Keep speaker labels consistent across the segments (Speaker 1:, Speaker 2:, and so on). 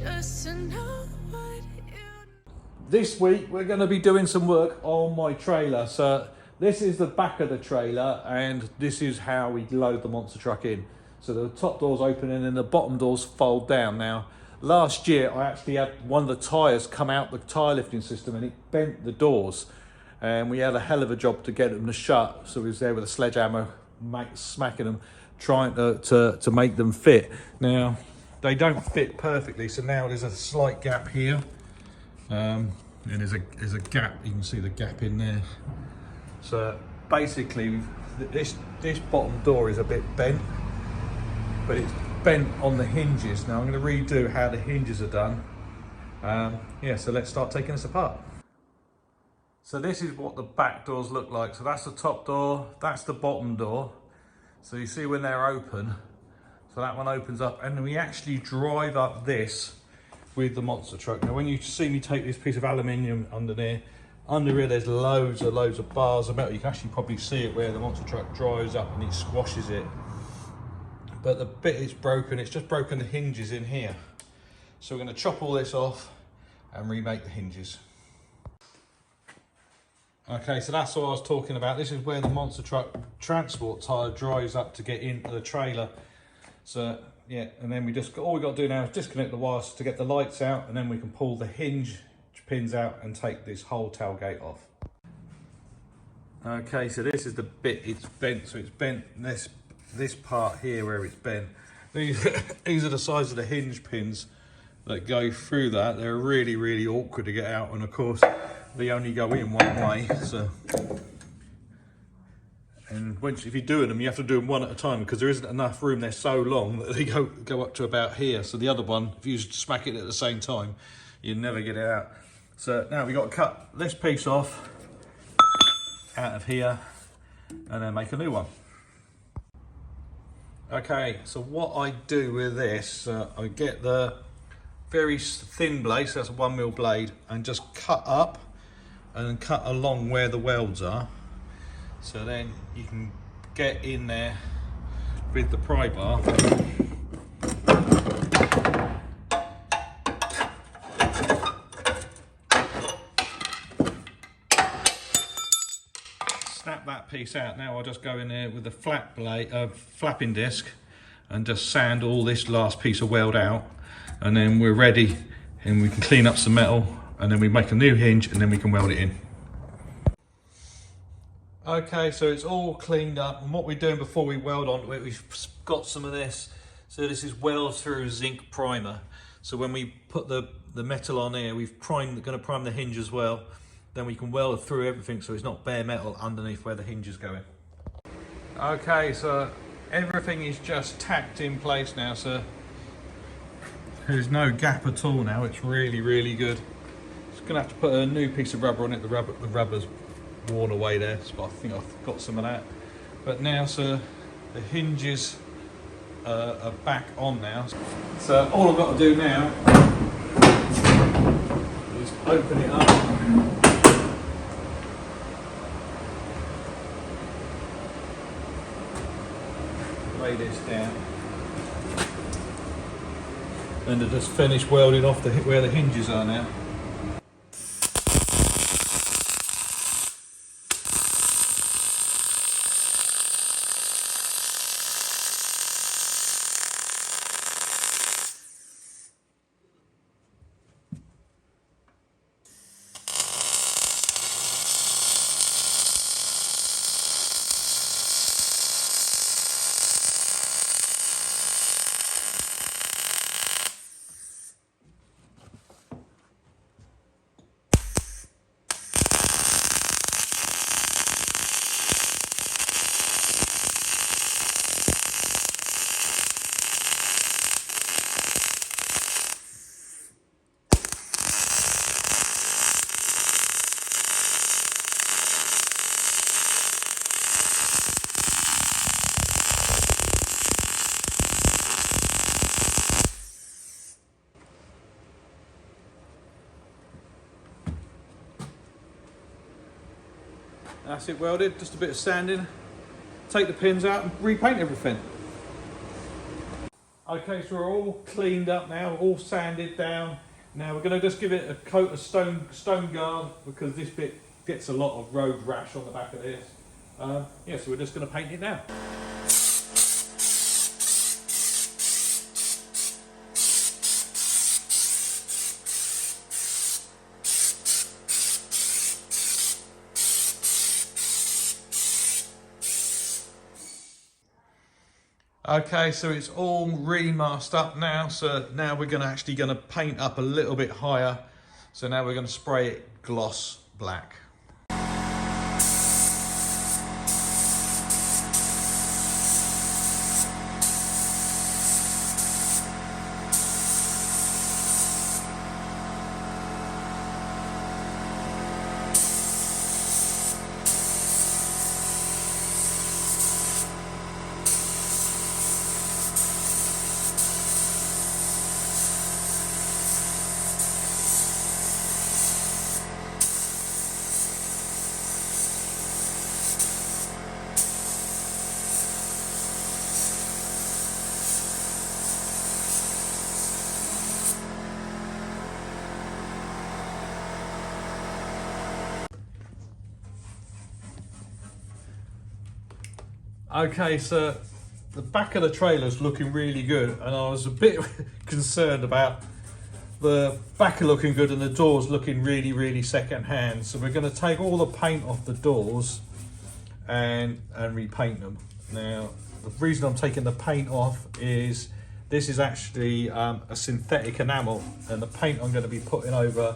Speaker 1: just to know what you.
Speaker 2: This week we're going to be doing some work on my trailer. So this is the back of the trailer and this is how we load the monster truck in. So the top doors open and then the bottom doors fold down. Now last year I actually had one of the tyres come out the tyre lifting system and it bent the doors, and we had a hell of a job to get them to shut. So we was there with a sledgehammer smacking them, trying to make them fit. Now they don't fit perfectly, so now there's a slight gap here. And there's a gap, you can see the gap in there. So basically this bottom door is a bit bent, but it's bent on the hinges. Now I'm going to redo how the hinges are done. Yeah, so let's start taking this apart. So this is what the back doors look like. So that's the top door, that's the bottom door. So you see when they're open, so that one opens up, and we actually drive up this with the monster truck. Now when you see me take this piece of aluminium under here there's loads of bars of metal. You can actually probably see it where the monster truck drives up and it squashes it. But the bit it's broken, it's just broken the hinges in here. So we're going to chop all this off and remake the hinges. Okay, so that's what I was talking about. This is where the monster truck transport tyre drives up to get into the trailer. So yeah, and then all we got to do now is disconnect the wires to get the lights out, and then we can pull the hinge pins out and take this whole tailgate off. Okay, so this is the bit it's bent. So it's bent this part here where it's bent. These are the size of the hinge pins that go through that. They're really awkward to get out, and of course they only go in one way. So, and if you're doing them, you have to do them one at a time because there isn't enough room. They're so long that they go up to about here. So the other one, if you smack it at the same time, you never get it out. So now we've got to cut this piece off out of here and then make a new one. Okay, so what I do with this, I get the very thin blade, so that's a 1mm blade, and just cut up and cut along where the welds are. So then you can get in there with the pry bar snap that piece out. Now I'll just go in there with the flapping disc and just sand all this last piece of weld out, and then we're ready and we can clean up some metal, and then we make a new hinge and then we can weld it in. Okay, so it's all cleaned up, and what we're doing before we weld onto it, we've got some of this. So this is weld through zinc primer. So when we put the metal on here, we've going to prime the hinge as well. Then we can weld through everything so it's not bare metal underneath where the hinge is going. Okay, so everything is just tacked in place now, so there's no gap at all now. It's really good. Just gonna have to put a new piece of rubber on it. The rubber's worn away there, so I think I've got some of that. But now, so the hinges are back on now. So all I've got to do now is open it up. Lay this down. And to just finish welding off where the hinges are now. That's it welded, just a bit of sanding. Take the pins out and repaint everything. Okay, so we're all cleaned up now, all sanded down. Now we're going to just give it a coat of stone guard because this bit gets a lot of road rash on the back of this. Yeah, so we're just going to paint it now. Okay, so it's all remasked up now. So now we're actually going to paint up a little bit higher. So now we're going to spray it gloss black. Okay, so the back of the trailer's looking really good, and I was a bit concerned about the back looking good and the doors looking really, really second hand. So we're going to take all the paint off the doors and repaint them. Now, the reason I'm taking the paint off is this is actually a synthetic enamel, and the paint I'm going to be putting over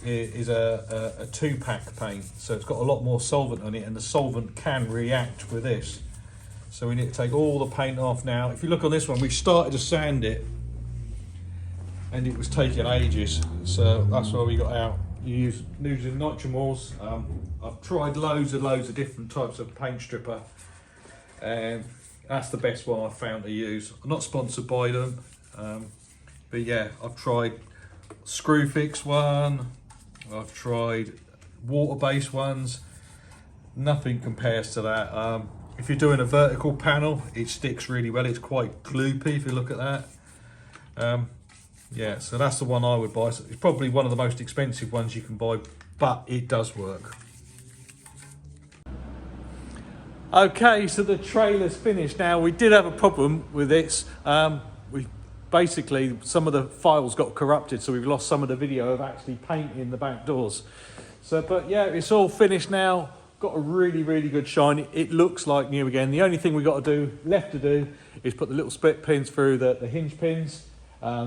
Speaker 2: is a 2-pack paint. So it's got a lot more solvent on it, and the solvent can react with this. So we need to take all the paint off now. If you look on this one, we started to sand it and it was taking ages. So that's why we got out using Nitromoors. I've tried loads of different types of paint stripper, and that's the best one I've found to use. I'm not sponsored by them, but yeah, I've tried Screwfix one, I've tried water-based ones. Nothing compares to that. If you're doing a vertical panel, it sticks really well. It's quite gloopy if you look at that. Yeah, so that's the one I would buy. So it's probably one of the most expensive ones you can buy, but it does work. Okay, so the trailer's finished now. We did have a problem with this. We basically, some of the files got corrupted, so we've lost some of the video of actually painting the back doors. So, but yeah, it's all finished now. Got a really, really good shine. It looks like new again. The only thing we got to do, left to do, is put the little split pins through the hinge pins,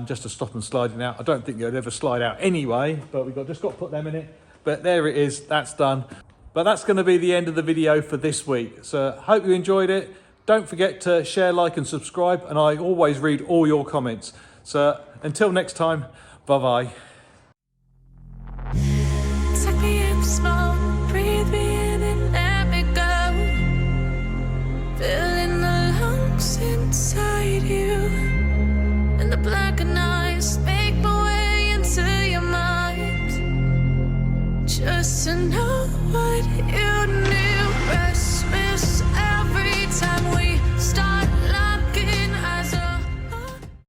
Speaker 2: just to stop them sliding out. I don't think they'd ever slide out anyway, but we've just got to put them in it. But there it is, that's done. But that's going to be the end of the video for this week. So hope you enjoyed it. Don't forget to share, like and subscribe, and I always read all your comments. So until next time, bye-bye.